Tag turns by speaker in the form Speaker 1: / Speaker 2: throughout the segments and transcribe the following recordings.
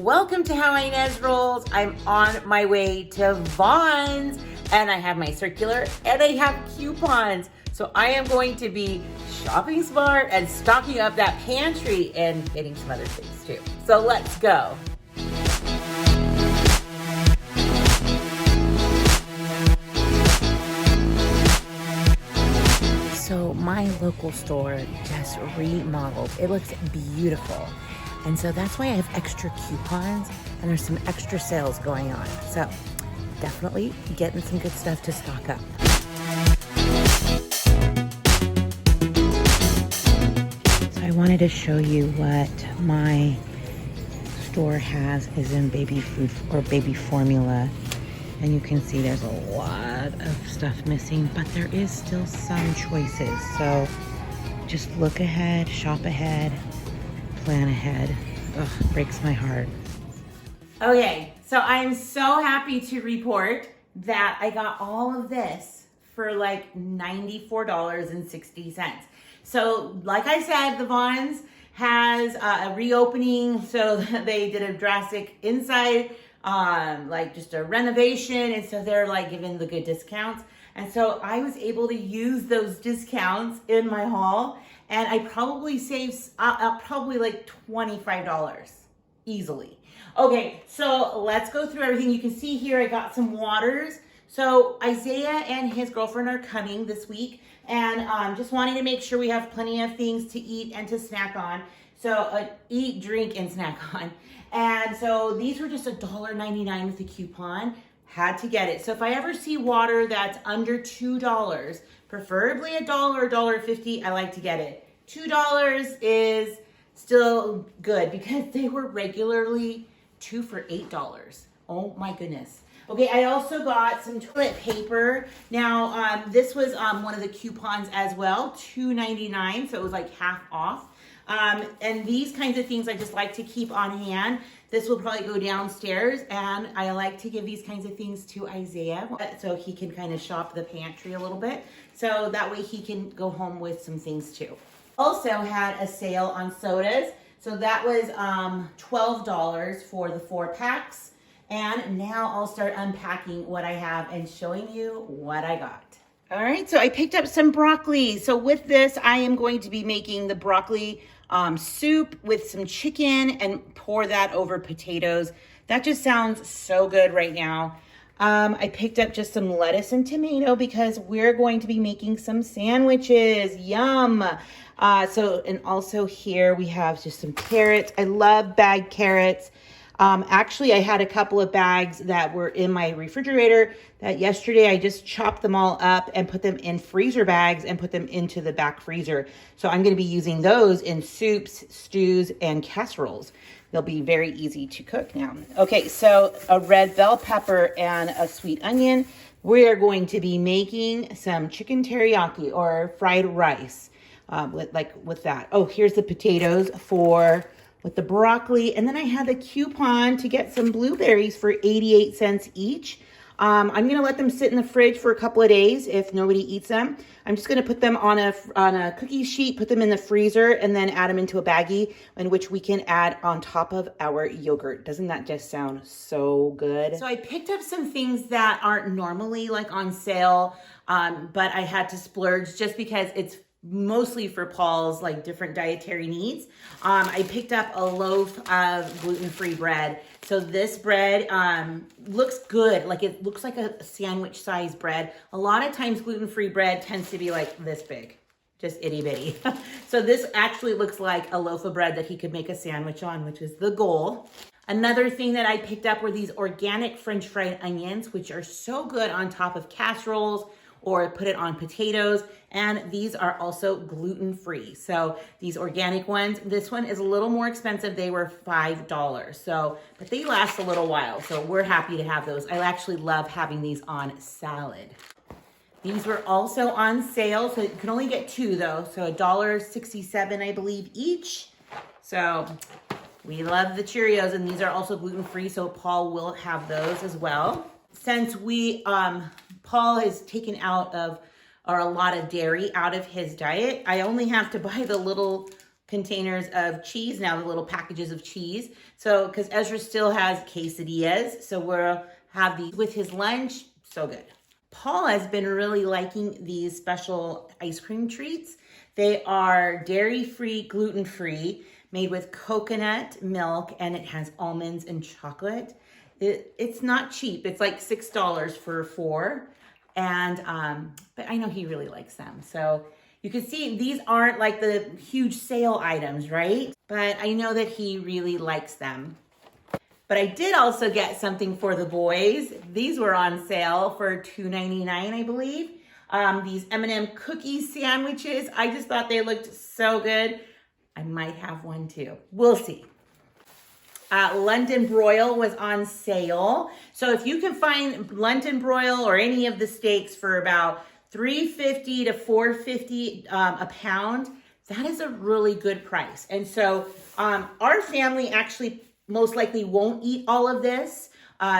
Speaker 1: Welcome to How Ines Rolls. I'm on my way to Vons and I have my circular and I have coupons. So I am going to be shopping smart and stocking up that pantry and getting some other things too. So let's go. So my local store just remodeled. It looks beautiful. And so that's why I have extra coupons and there's some extra sales going on. So definitely getting some good stuff to stock up. So I wanted to show you what my store has is in baby food or baby formula. And you can see there's a lot of stuff missing, but there is still some choices. So just look ahead, shop ahead, plan ahead. Ugh, breaks my heart. Okay, so I'm so happy to report that I got all of this for like $94.60. So like I said, the Vons has a reopening, so they did a drastic inside, like just a renovation, and so they're like giving the good discounts. And so I was able to use those discounts in my haul, and I probably saved probably like $25 easily. Okay, so let's go through everything. You can see here I got some waters. So Isaiah and his girlfriend are coming this week, and just wanting to make sure we have plenty of things to eat and to snack on. So eat, drink, and snack on. And so these were just $1.99 with a coupon. Had to get it. So if I ever see water that's under $2, preferably $1 or $1.50, I like to get it. $2 is still good because they were regularly 2 for $8. Oh my goodness. Okay, I also got some toilet paper. Now, this was one of the coupons as well, $2.99, so it was like half off. And these kinds of things I just like to keep on hand. This will probably go downstairs, and I like to give these kinds of things to Isaiah so he can kind of shop the pantry a little bit. So that way he can go home with some things too. Also had a sale on sodas. So that was $12 for the 4 packs. And now I'll start unpacking what I have and showing you what I got. All right, so I picked up some broccoli. So with this, I am going to be making the broccoli soup with some chicken and pour that over potatoes. That just sounds so good right now. I picked up just some lettuce and tomato because we're going to be making some sandwiches. Yum. And also here we have just some carrots. I love bagged carrots. Actually, I had a couple of bags that were in my refrigerator that yesterday I just chopped them all up and put them in freezer bags and put them into the back freezer. So I'm going to be using those in soups, stews, and casseroles. They'll be very easy to cook now. Okay, so a red bell pepper and a sweet onion. We are going to be making some chicken teriyaki or fried rice with that. Oh, here's the potatoes with the broccoli. And then I had a coupon to get some blueberries for 88 cents each. I'm going to let them sit in the fridge for a couple of days if nobody eats them. I'm just going to put them on a cookie sheet, put them in the freezer, and then add them into a baggie in which we can add on top of our yogurt. Doesn't that just sound so good? So I picked up some things that aren't normally like on sale, but I had to splurge just because it's mostly for Paul's like different dietary needs. I picked up a loaf of gluten-free bread. So this bread looks good. Like it looks like a sandwich size bread. A lot of times gluten-free bread tends to be like this big, just itty bitty. So this actually looks like a loaf of bread that he could make a sandwich on, which is the goal. Another thing that I picked up were these organic French fried onions, which are so good on top of casseroles or put it on potatoes. And these are also gluten-free. So these organic ones, this one is a little more expensive. They were $5. But they last a little while. So we're happy to have those. I actually love having these on salad. These were also on sale. So you can only get 2 though. So $1.67, I believe, each. So we love the Cheerios, and these are also gluten-free. So Paul will have those as well. Since Paul has taken out a lot of dairy out of his diet, I only have to buy the little containers of cheese now, the little packages of cheese. So, because Ezra still has quesadillas, so we'll have these with his lunch. So good. Paul has been really liking these special ice cream treats. They are dairy-free, gluten-free, made with coconut milk, and it has almonds and chocolate. It's not cheap. It's like $6 for 4. And, but I know he really likes them. So you can see these aren't like the huge sale items, right? But I know that he really likes them. But I did also get something for the boys. These were on sale for $2.99, I believe. These M&M cookie sandwiches. I just thought they looked so good. I might have one too. We'll see. London broil was on sale. So if you can find London broil or any of the steaks for about $3.50 to $4.50 a pound, that is a really good price. And so our family actually most likely won't eat all of this.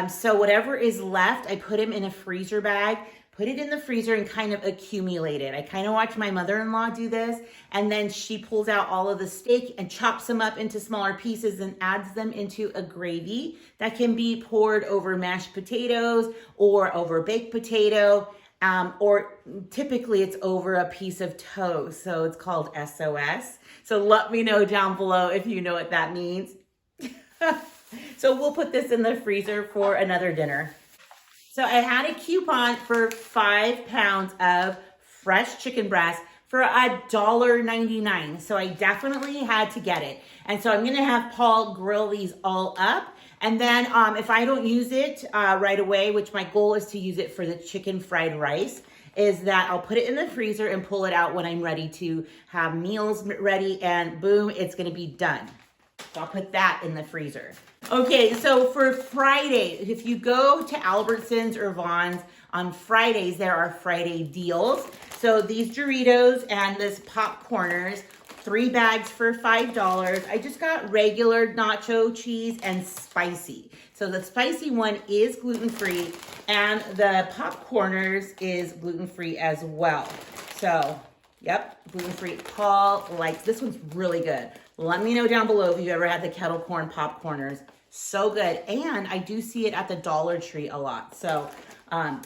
Speaker 1: So whatever is left, I put them in a freezer bag, put it in the freezer and kind of accumulate it. I kind of watch my mother-in-law do this, and then she pulls out all of the steak and chops them up into smaller pieces and adds them into a gravy that can be poured over mashed potatoes or over baked potato, or typically it's over a piece of toast. So it's called SOS. So let me know down below if you know what that means. So we'll put this in the freezer for another dinner. So I had a coupon for 5 pounds of fresh chicken breast for $1.99. So I definitely had to get it. And so I'm gonna have Paul grill these all up. And then if I don't use it right away, which my goal is to use it for the chicken fried rice, is that I'll put it in the freezer and pull it out when I'm ready to have meals ready, and boom, it's gonna be done. So I'll put that in the freezer. Okay, so for Friday, if you go to Albertsons or Vons on Fridays, there are Friday deals. So these Doritos and this Popcorners, 3 bags for $5. I just got regular nacho cheese and spicy. So the spicy one is gluten-free, and the Popcorners is gluten-free as well. So, yep, gluten-free. Paul likes, this one's really good. Let me know down below if you ever had the kettle corn Popcorners. So good. And I do see it at the Dollar Tree a lot. So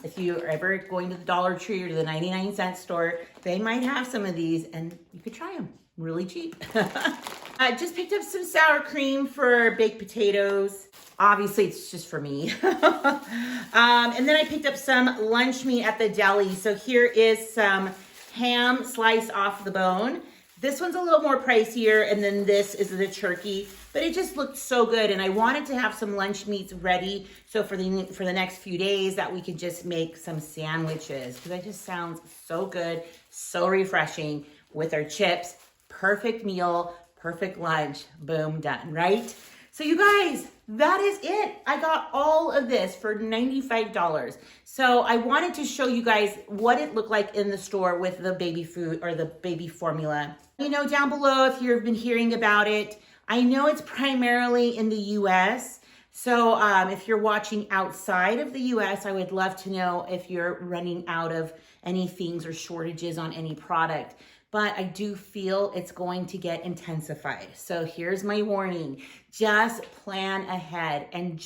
Speaker 1: if you're ever going to the Dollar Tree or to the 99-cent store, they might have some of these and you could try them. Really cheap. I just picked up some sour cream for baked potatoes. Obviously, it's just for me. And then I picked up some lunch meat at the deli. So here is some ham sliced off the bone. This one's a little more pricier, and then this is the turkey, but it just looked so good, and I wanted to have some lunch meats ready, so for the next few days that we could just make some sandwiches, because that just sounds so good, so refreshing with our chips. Perfect meal, perfect lunch, boom, done, right? So you guys, that is it. I got all of this for $95. So I wanted to show you guys what it looked like in the store with the baby food or the baby formula. You know, down below if you've been hearing about it. I know it's primarily in the US. So if you're watching outside of the US, I would love to know if you're running out of any things or shortages on any product. But I do feel it's going to get intensified. So here's my warning. Just plan ahead and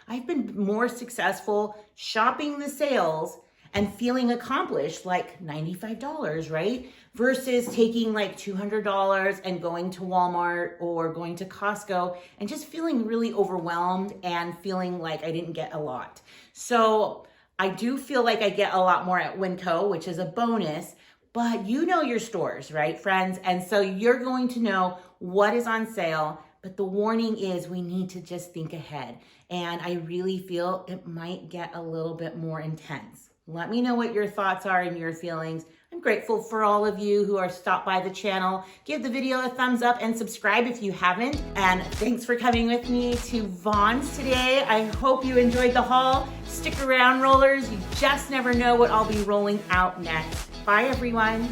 Speaker 1: I've been more successful shopping the sales and feeling accomplished, like $95, right? Versus taking like $200 and going to Walmart or going to Costco and just feeling really overwhelmed and feeling like I didn't get a lot. So I do feel like I get a lot more at Winco, which is a bonus. But you know your stores, right, friends? And so you're going to know what is on sale. But the warning is we need to just think ahead. And I really feel it might get a little bit more intense. Let me know what your thoughts are and your feelings. I'm grateful for all of you who are stopped by the channel. Give the video a thumbs up and subscribe if you haven't. And thanks for coming with me to Vons today. I hope you enjoyed the haul. Stick around, rollers. You just never know what I'll be rolling out next. Bye, everyone.